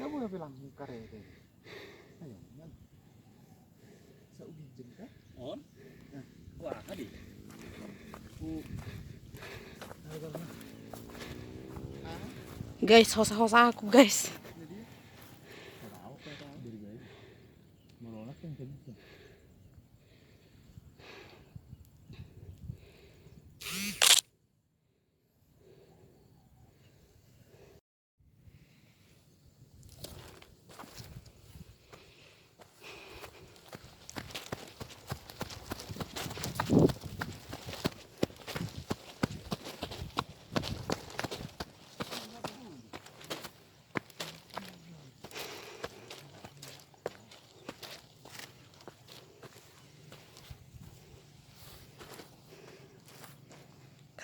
boleh bilang karet. Ayo, man. Sa ubijin ka? On? Wah, tadi. Guys, hosa-hosa aku guys.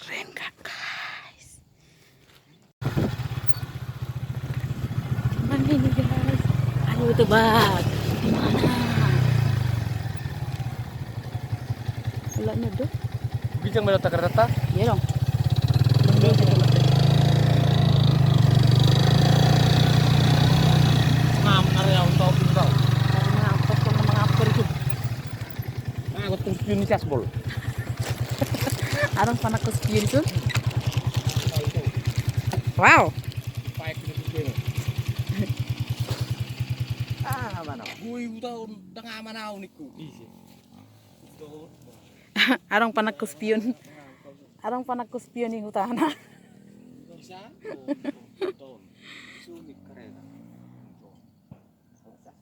Keren gak guys? Mana ini guys? Ayo tebak. Di mana? Ulangnya tuh? Bijang melata kereta. Iya dong. Ngam area untuk pintar. Mengapor itu. Nah, aku terus Indonesia bol. Arang panak ke spion itu. Wow. Pakai kena begini. Mana? Gue tahu tengah mana uniku. Iya. Arang panak ke spion. Arang panak ke spion nih hutana. Bisa? Sunik kereta.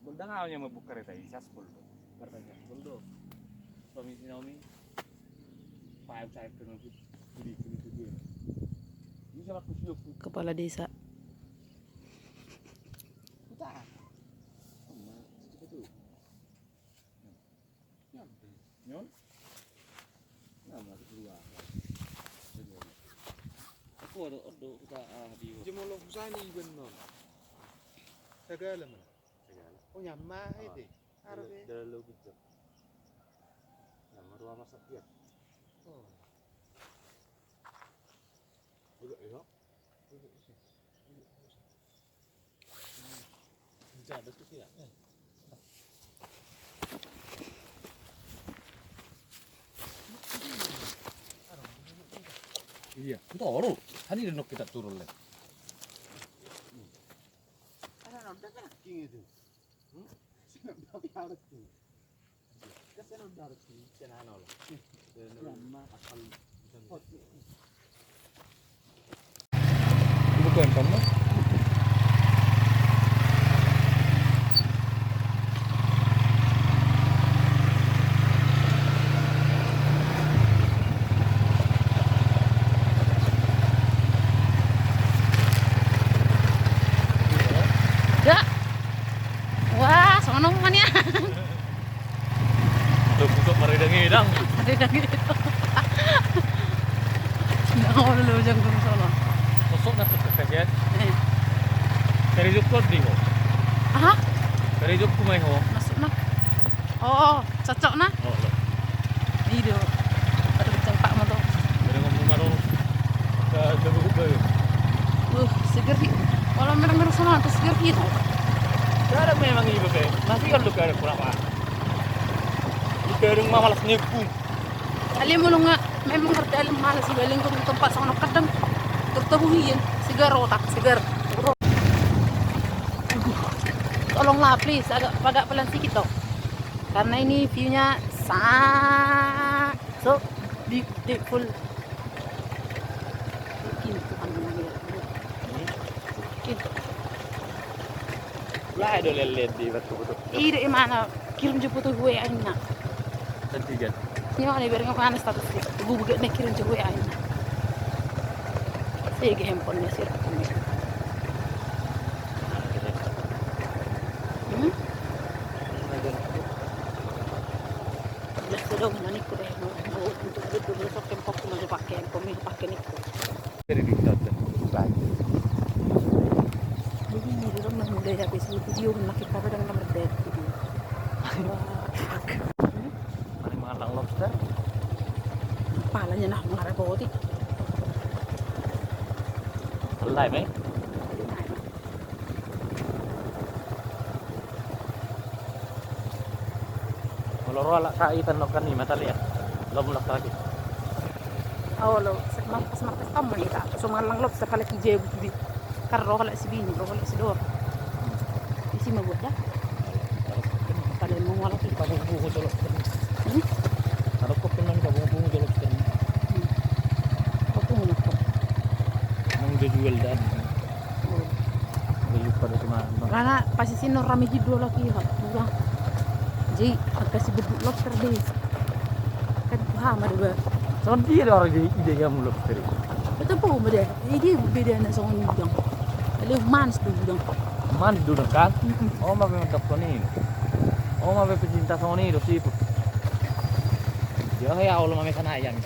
Bunda ngawnya mabuk kereta ini, saspol. Kereta bunda. Suami si Naomi. Pakai saya kena beli. Ini sama kusiuk. Kepala desa. Nyon? Nama kedua. Aku ada kita di. Jemolo kusani benon. Segala man. Segala. Oh nyamma itu. Arabe. Dalam gitu. Nama ruang masak dia. Oh. Udah ya. Bisa ada tuh ya. Iya, itu oro. Tadi udah kita turun lagi. Ada udah kan king itu. Tapi harus tuh. Kasih udah harus tuh. Jangan nol. Nyamma Asal. Bukan kamu. Ya. Wah, sono man ya. Untuk meredang-edang. Ada lagi. Nah, lu jangan sono. Sosok nak terkejut. Eh. Dari Jogja di ho. Aha, Dari Jogja mai ho. masuk nak. Oh, cocok nah. Oh, loh. Video. Ada cempak motor. Dari ngomong maro ke Jogja. Seger. Kalau mereng-mereng sono terus seger gitu. Cara memang ibu ke. Nanti kan lu ke kurang apa? Di rumah malas nipu. Ali mo nga memang ngerti alim malas sih galing kung tempat sa ano kadang tertabuhin sigar otak sigar. Tolonglah please agak pelan sedikit dong. Karena ini view-nya so beautiful. Lah ada lelet di betul-betul. Ide mana kirim jemput gue aja. Tentigan. Ini mana biar nggak panas status gue buka nih kirim gue aja. Saya ke handphonenya sih rekamnya. Belas dong mana ikut deh mau untuk itu besok tempok cuma dipakai handphone pakai nih. Dari di hotel. Begini di rumah mulai habis video makin apa dengan nomor dead video. Mana malang lobster? Palanya nak mengarah boti. Live eh? Kalau rola kaitan no kan ni matali ya. Lom lak lagi. Awalo, mas kamu nih kak. So malang lobster kala ki jebu bi. Karro kala si bini, ro kala si dor. Isi mabuat dah. Kala mo wala ki. Bungo jolok. Hmm? Kalau kau pernah nggak bungo jolok kan? Ako mo ko. Nang jual dan. Oh. Beli pada cuma. Rana pasti sino rami hido lagi ha. Murah. Jadi agak si beduk lobster deh. Kan paham ada ba. So dia orang ide yang muluk teri. Betul po mo deh. Ini beda na sa udang. Ali manis do udang. Man duduk kan? Oh mah memang tak ni. Oh mah pecinta soni do siput. Dia ya Allah mah mekan ayam.